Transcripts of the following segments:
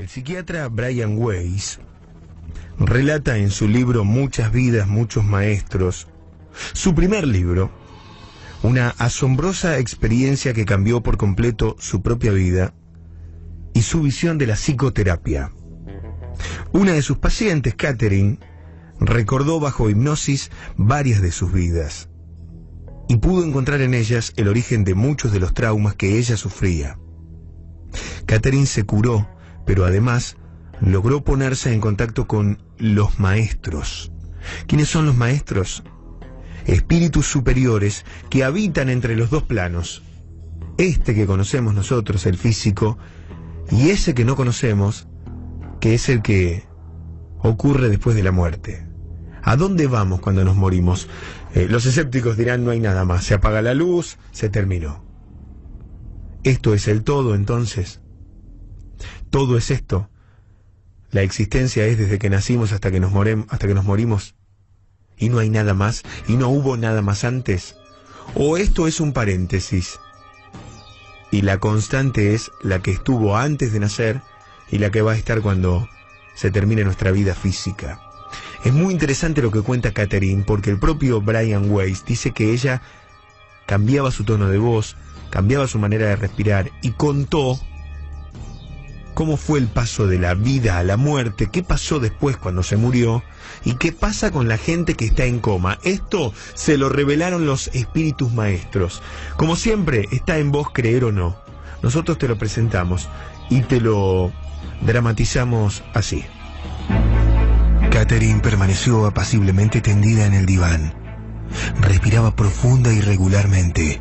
El psiquiatra Brian Weiss relata en su libro Muchas vidas, muchos maestros, su primer libro, una asombrosa experiencia que cambió por completo su propia vida y su visión de la psicoterapia. Una de sus pacientes, Catherine, recordó bajo hipnosis varias de sus vidas y pudo encontrar en ellas el origen de muchos de los traumas que ella sufría. Catherine se curó, pero además logró ponerse en contacto con los maestros. ¿Quiénes son los maestros? Espíritus superiores que habitan entre los dos planos. Este que conocemos nosotros, el físico, y ese que no conocemos, que es el que ocurre después de la muerte. ¿A dónde vamos cuando nos morimos? Los escépticos dirán: no hay nada más, se apaga la luz, se terminó. ¿Esto es el todo entonces? ¿Todo es esto? ¿La existencia es desde que nacimos hasta que nos morimos? ¿Y no hay nada más? ¿Y no hubo nada más antes? ¿O esto es un paréntesis? Y la constante es la que estuvo antes de nacer y la que va a estar cuando se termine nuestra vida física. Es muy interesante lo que cuenta Catherine, porque el propio Brian Weiss dice que ella cambiaba su tono de voz, cambiaba su manera de respirar y contó cómo fue el paso de la vida a la muerte, qué pasó después cuando se murió y qué pasa con la gente que está en coma. Esto se lo revelaron los espíritus maestros. Como siempre, está en vos creer o no. Nosotros te lo presentamos y te lo dramatizamos así. Catherine permaneció apaciblemente tendida en el diván. Respiraba profunda y regularmente.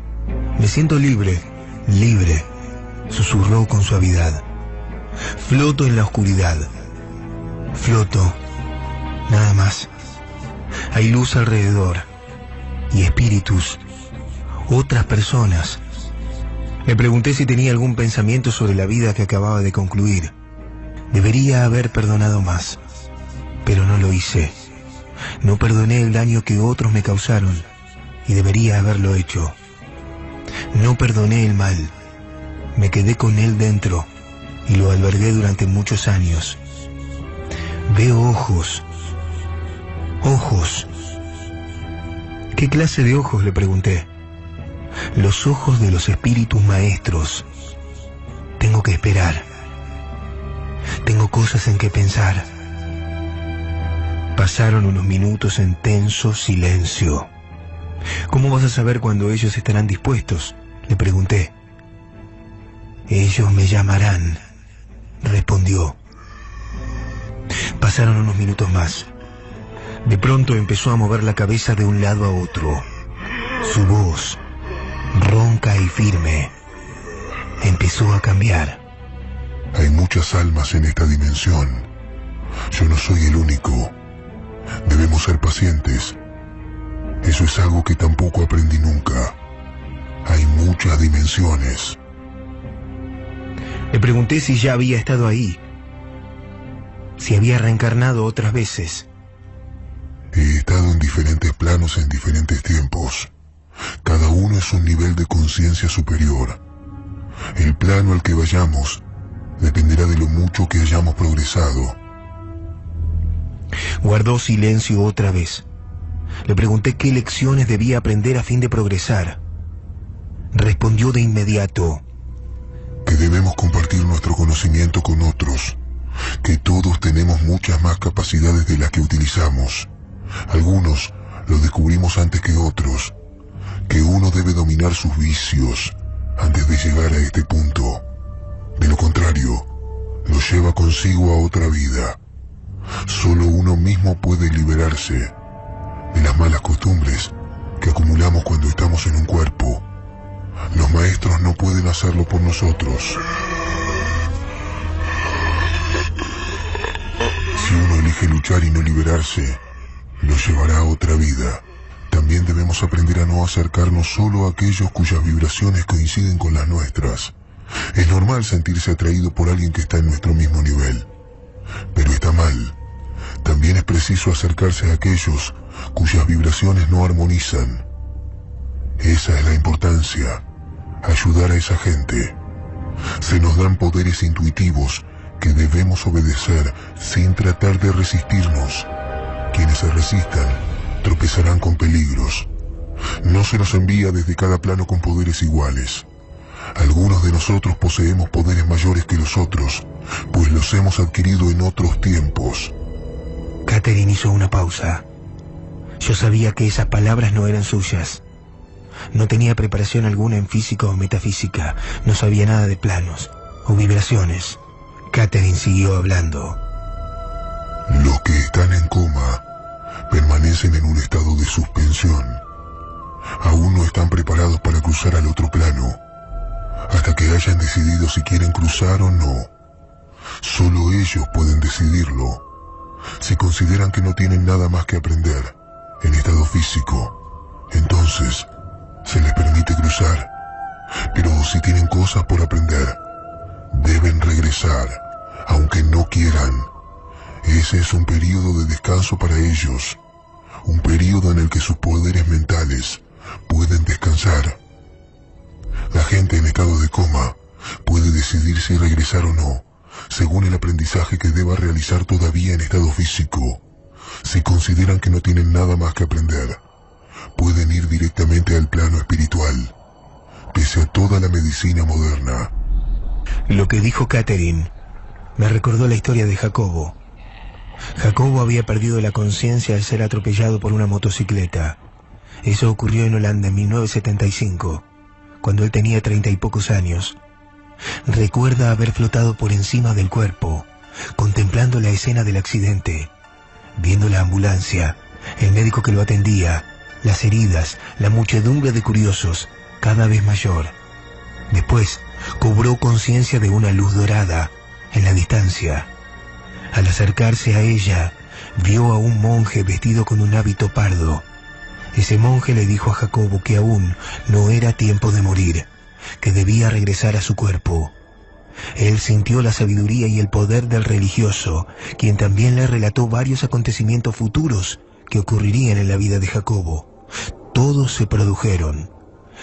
«Me siento libre, libre», susurró con suavidad. «Floto en la oscuridad. Floto. Nada más. Hay luz alrededor. Y espíritus. Otras personas». Le pregunté si tenía algún pensamiento sobre la vida que acababa de concluir. Debería haber perdonado más, pero no lo hice. No perdoné el daño que otros me causaron, y debería haberlo hecho. No perdoné el mal. Me quedé con él dentro, y lo albergué durante muchos años. Veo ojos. Ojos. ¿Qué clase de ojos?, le pregunté. Los ojos de los espíritus maestros. Tengo que esperar. Tengo cosas en que pensar. Pasaron unos minutos en tenso silencio. ¿Cómo vas a saber cuándo ellos estarán dispuestos?, le pregunté. Ellos me llamarán, respondió. Pasaron unos minutos más. De pronto empezó a mover la cabeza de un lado a otro. Su voz, ronca y firme, empezó a cambiar. Hay muchas almas en esta dimensión. Yo no soy el único. Debemos ser pacientes. Eso es algo que tampoco aprendí nunca. Hay muchas dimensiones. Le pregunté si ya había estado ahí, si había reencarnado otras veces. He estado en diferentes planos en diferentes tiempos. Cada uno es un nivel de conciencia superior. El plano al que vayamos dependerá de lo mucho que hayamos progresado. Guardó silencio otra vez. Le pregunté qué lecciones debía aprender a fin de progresar. Respondió de inmediato: que debemos compartir nuestro conocimiento con otros, que todos tenemos muchas más capacidades de las que utilizamos. Algunos lo descubrimos antes que otros, que uno debe dominar sus vicios antes de llegar a este punto. De lo contrario, lo lleva consigo a otra vida. Solo uno mismo puede liberarse de las malas costumbres que acumulamos cuando estamos en un cuerpo. Los maestros no pueden hacerlo por nosotros. Si uno elige luchar y no liberarse, lo llevará a otra vida. También debemos aprender a no acercarnos solo a aquellos cuyas vibraciones coinciden con las nuestras. Es normal sentirse atraído por alguien que está en nuestro mismo nivel, pero está mal. También es preciso acercarse a aquellos cuyas vibraciones no armonizan. Esa es la importancia, ayudar a esa gente. Se nos dan poderes intuitivos que debemos obedecer sin tratar de resistirnos. Quienes se resistan tropezarán con peligros. No se nos envía desde cada plano con poderes iguales. Algunos de nosotros poseemos poderes mayores que los otros, pues los hemos adquirido en otros tiempos. Catherine hizo una pausa. Yo sabía que esas palabras no eran suyas. No tenía preparación alguna en física o metafísica. No sabía nada de planos o vibraciones. Catherine siguió hablando. Los que están en coma permanecen en un estado de suspensión. Aún no están preparados para cruzar al otro plano, hasta que hayan decidido si quieren cruzar o no. Solo ellos pueden decidirlo. Si consideran que no tienen nada más que aprender en estado físico, entonces se les permite cruzar. Pero si tienen cosas por aprender, deben regresar, aunque no quieran. Ese es un periodo de descanso para ellos, un periodo en el que sus poderes mentales pueden descansar. La gente en estado de coma puede decidir si regresar o no, según el aprendizaje que deba realizar todavía en estado físico. Si consideran que no tienen nada más que aprender, pueden ir directamente al plano espiritual, pese a toda la medicina moderna. Lo que dijo Catherine me recordó la historia de Jacobo. Jacobo había perdido la conciencia al ser atropellado por una motocicleta. Eso ocurrió en Holanda en 1975, cuando él tenía 30 y pocos años. Recuerda haber flotado por encima del cuerpo, contemplando la escena del accidente, viendo la ambulancia, el médico que lo atendía, las heridas, la muchedumbre de curiosos, cada vez mayor. Después, cobró conciencia de una luz dorada en la distancia. Al acercarse a ella, vio a un monje vestido con un hábito pardo. Ese monje le dijo a Jacobo que aún no era tiempo de morir, que debía regresar a su cuerpo. Él sintió la sabiduría y el poder del religioso, quien también le relató varios acontecimientos futuros que ocurrirían en la vida de Jacobo. Todos se produjeron.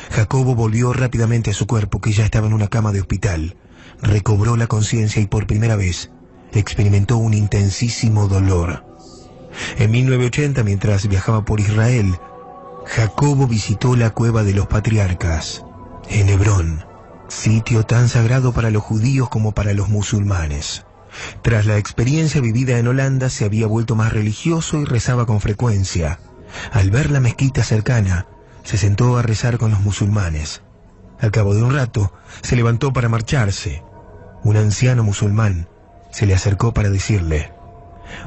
Jacobo volvió rápidamente a su cuerpo, que ya estaba en una cama de hospital. Recobró la conciencia y por primera vez experimentó un intensísimo dolor. En 1980, mientras viajaba por Israel, Jacobo visitó la cueva de los patriarcas, en Hebrón, sitio tan sagrado para los judíos como para los musulmanes. Tras la experiencia vivida en Holanda, se había vuelto más religioso y rezaba con frecuencia. Al ver la mezquita cercana, se sentó a rezar con los musulmanes. Al cabo de un rato, se levantó para marcharse. Un anciano musulmán se le acercó para decirle: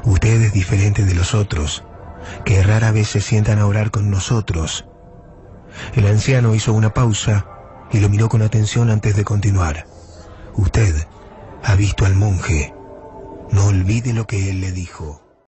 «Usted es diferente de los otros, que rara vez se sientan a orar con nosotros». El anciano hizo una pausa y lo miró con atención antes de continuar. «Usted ha visto al monje. No olvide lo que él le dijo».